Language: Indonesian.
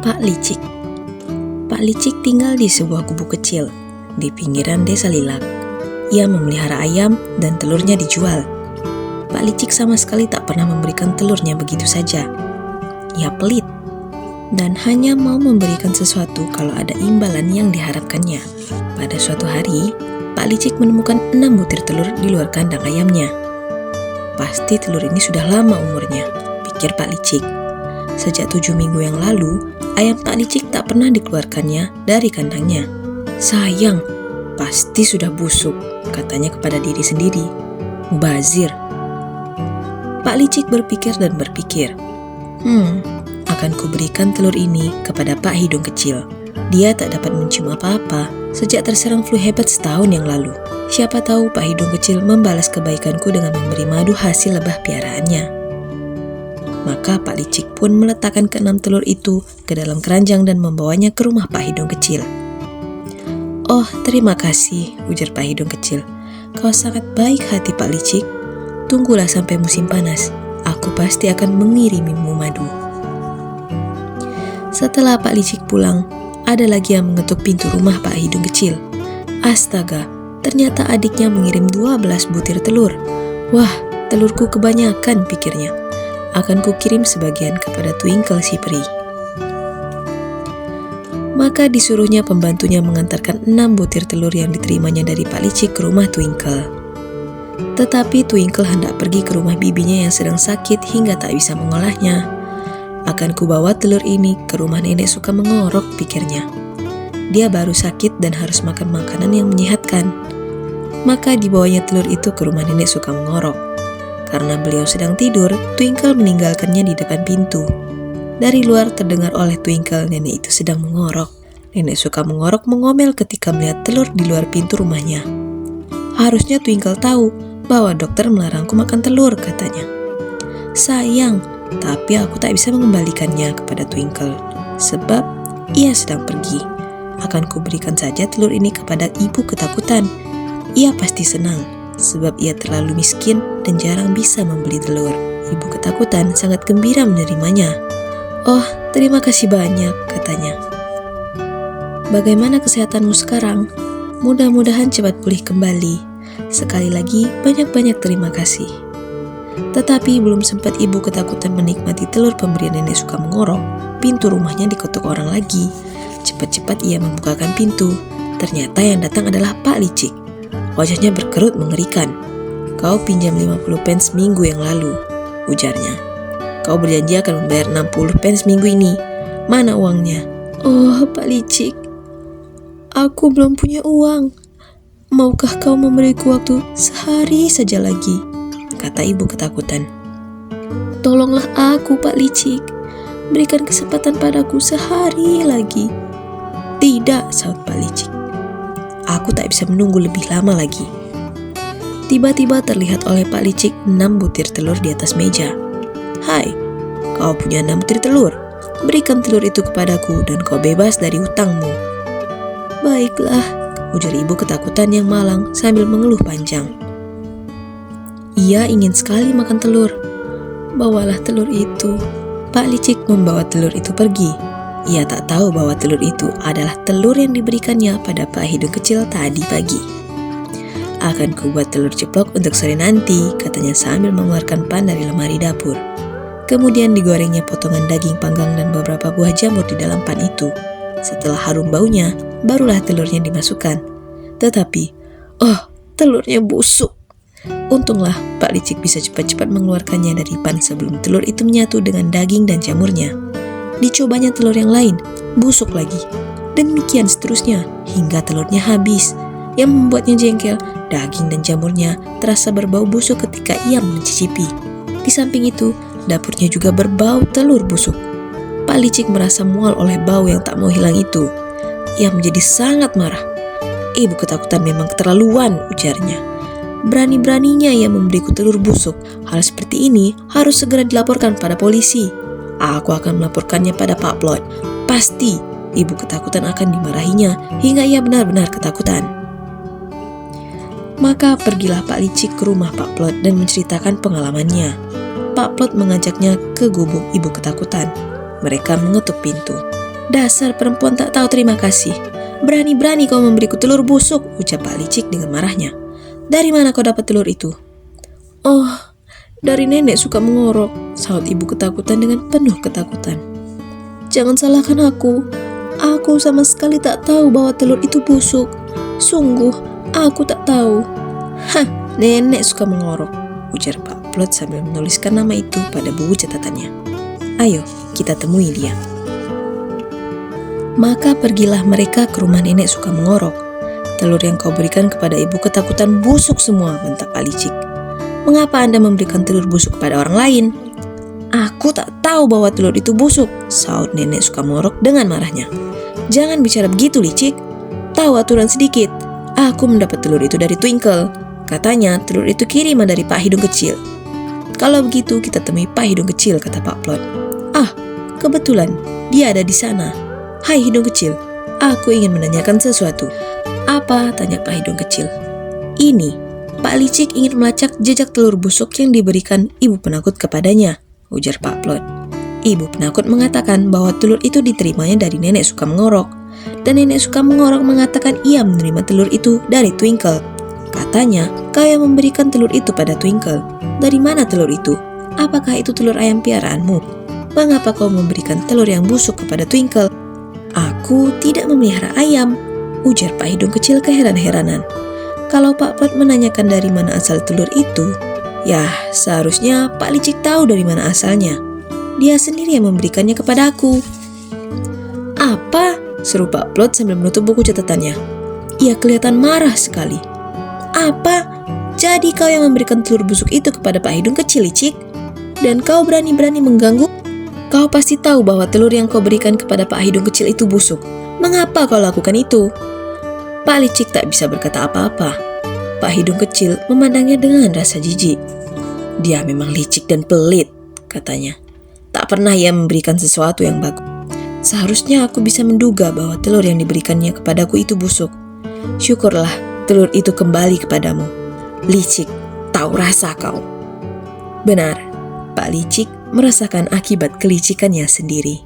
Pak Licik. Pak Licik tinggal di sebuah gubuk kecil di pinggiran desa Lilak. Ia memelihara ayam dan telurnya dijual. Pak Licik sama sekali tak pernah memberikan telurnya begitu saja. Ia pelit dan hanya mau memberikan sesuatu kalau ada imbalan yang diharapkannya. Pada suatu hari, Pak Licik menemukan 6 butir telur di luar kandang ayamnya. Pasti telur ini sudah lama umurnya, pikir Pak Licik. Sejak 7 minggu yang lalu, ayam Pak Licik tak pernah dikeluarkannya dari kandangnya. Sayang, pasti sudah busuk, katanya kepada diri sendiri. Mubazir. Pak Licik berpikir dan berpikir. Akan kuberikan telur ini kepada Pak Hidung Kecil. Dia tak dapat mencium apa-apa sejak terserang flu hebat setahun yang lalu. Siapa tahu Pak Hidung Kecil membalas kebaikanku dengan memberi madu hasil lebah piaraannya. Maka Pak Licik pun meletakkan ke-6 telur itu ke dalam keranjang dan membawanya ke rumah Pak Hidung Kecil. Oh, terima kasih, ujar Pak Hidung Kecil. Kau sangat baik hati Pak Licik. Tunggulah sampai musim panas. Aku pasti akan mengirimimu madu. Setelah Pak Licik pulang, ada lagi yang mengetuk pintu rumah Pak Hidung Kecil. Astaga, ternyata adiknya mengirim 12 butir telur. Wah, telurku kebanyakan, pikirnya. Akan kukirim sebagian kepada Twinkle si peri. Maka disuruhnya pembantunya mengantarkan 6 butir telur yang diterimanya dari Pak Licik ke rumah Twinkle. Tetapi Twinkle hendak pergi ke rumah bibinya yang sedang sakit hingga tak bisa mengolahnya. Akan kubawa telur ini ke rumah nenek suka mengorok, pikirnya. Dia baru sakit dan harus makan makanan yang menyehatkan. Maka dibawanya telur itu ke rumah nenek suka mengorok. Karena beliau sedang tidur, Twinkle meninggalkannya di depan pintu. Dari luar terdengar oleh Twinkle nenek itu sedang mengorok. Nenek suka mengorok mengomel ketika melihat telur di luar pintu rumahnya. Harusnya Twinkle tahu bahwa dokter melarangku makan telur, katanya. Sayang, tapi aku tak bisa mengembalikannya kepada Twinkle, sebab ia sedang pergi. Akan kuberikan saja telur ini kepada ibu ketakutan. Ia pasti senang, sebab ia terlalu miskin dan jarang bisa membeli telur. Ibu ketakutan sangat gembira menerimanya. Oh, terima kasih banyak, katanya. Bagaimana kesehatanmu sekarang? Mudah-mudahan cepat pulih kembali. Sekali lagi, banyak-banyak terima kasih. Tetapi belum sempat ibu ketakutan menikmati telur pemberian nenek suka mengorok, pintu rumahnya diketuk orang lagi. Cepat-cepat ia membukakan pintu. Ternyata yang datang adalah Pak Licik. Wajahnya berkerut mengerikan. Kau pinjam 50 pence minggu yang lalu, ujarnya. Kau berjanji akan membayar 60 pence minggu ini. Mana uangnya? Oh, Pak Licik, aku belum punya uang. Maukah kau memberiku waktu sehari saja lagi? Kata ibu ketakutan. Tolonglah aku, Pak Licik. Berikan kesempatan padaku sehari lagi. Tidak, sahut Pak Licik. Aku tak bisa menunggu lebih lama lagi. Tiba-tiba terlihat oleh Pak Licik 6 butir telur di atas meja. Hai, kau punya 6 butir telur. Berikan telur itu kepadaku dan kau bebas dari hutangmu. Baiklah, ujar ibu ketakutan yang malang sambil mengeluh panjang. Ia ingin sekali makan telur. Bawalah telur itu. Pak Licik membawa telur itu pergi. Ia tak tahu bahwa telur itu adalah telur yang diberikannya pada Pak Hidung Kecil tadi pagi. Akan kubuat telur ceplok untuk sore nanti, katanya sambil mengeluarkan pan dari lemari dapur. Kemudian digorengnya potongan daging panggang dan beberapa buah jamur di dalam pan itu. Setelah harum baunya, barulah telurnya dimasukkan. Tetapi, telurnya busuk. Untunglah Pak Licik bisa cepat-cepat mengeluarkannya dari pan sebelum telur itu menyatu dengan daging dan jamurnya. Dicobanya telur yang lain, busuk lagi. Demikian seterusnya, hingga telurnya habis. Yang membuatnya jengkel, daging dan jamurnya terasa berbau busuk ketika ia mencicipi. Di samping itu, dapurnya juga berbau telur busuk. Pak Licik merasa mual oleh bau yang tak mau hilang itu. Ia menjadi sangat marah. Ibu ketakutan memang keterlaluan, ujarnya. Berani-beraninya ia memberiku telur busuk. Hal seperti ini harus segera dilaporkan pada polisi. Aku akan melaporkannya pada Pak Plot. Pasti ibu ketakutan akan dimarahinya hingga ia benar-benar ketakutan. Maka pergilah Pak Licik ke rumah Pak Plot dan menceritakan pengalamannya. Pak Plot mengajaknya ke gubuk ibu ketakutan. Mereka mengetuk pintu. Dasar perempuan tak tahu terima kasih. Berani-berani kau memberiku telur busuk, ucap Pak Licik dengan marahnya. Dari mana kau dapat telur itu? Oh, dari nenek suka mengorok, sahut ibu ketakutan dengan penuh ketakutan. Jangan salahkan aku. Aku sama sekali tak tahu bahwa telur itu busuk. Sungguh, aku tak tahu. Hah, nenek suka mengorok, ujar Pak Plot sambil menuliskan nama itu pada buku catatannya. Ayo, kita temui dia. Maka pergilah mereka ke rumah nenek suka mengorok. Telur yang kau berikan kepada ibu ketakutan busuk semua, bentak Pak Licik. Mengapa Anda memberikan telur busuk kepada orang lain? Aku tak tahu bahwa telur itu busuk, sahut nenek suka mengorok dengan marahnya. Jangan bicara begitu, Licik. Tahu aturan sedikit. Aku mendapat telur itu dari Twinkle. Katanya telur itu kiriman dari Pak Hidung Kecil. Kalau begitu kita temui Pak Hidung Kecil, kata Pak Plot. Ah, kebetulan dia ada di sana. Hai Hidung Kecil, aku ingin menanyakan sesuatu. Apa? Tanya Pak Hidung Kecil. Ini, Pak Licik ingin melacak jejak telur busuk yang diberikan ibu penakut kepadanya, ujar Pak Plot. Ibu penakut mengatakan bahwa telur itu diterimanya dari nenek suka mengorok. Dan nenek suka mengorok mengatakan ia menerima telur itu dari Twinkle. Katanya, kau yang memberikan telur itu pada Twinkle. Dari mana telur itu? Apakah itu telur ayam piaraanmu? Mengapa kau memberikan telur yang busuk kepada Twinkle? Aku tidak memelihara ayam, ujar Pak Hidung Kecil keheran-heranan. Kalau Pak Plot menanyakan dari mana asal telur itu, ya seharusnya Pak Licik tahu dari mana asalnya. Dia sendiri yang memberikannya kepada aku. Apa? Seru Pak Plot sambil menutup buku catatannya. Ia kelihatan marah sekali. Apa? Jadi kau yang memberikan telur busuk itu kepada Pak Hidung Kecil, Licik? Dan kau berani-berani mengganggu? Kau pasti tahu bahwa telur yang kau berikan kepada Pak Hidung Kecil itu busuk. Mengapa kau lakukan itu? Pak Licik tak bisa berkata apa-apa. Pak Hidung Kecil memandangnya dengan rasa jijik. Dia memang licik dan pelit, katanya. Tak pernah ia memberikan sesuatu yang bagus. Seharusnya aku bisa menduga bahwa telur yang diberikannya kepadaku itu busuk. Syukurlah telur itu kembali kepadamu. Licik, tahu rasa kau. Benar, Pak Licik merasakan akibat kelicikannya sendiri.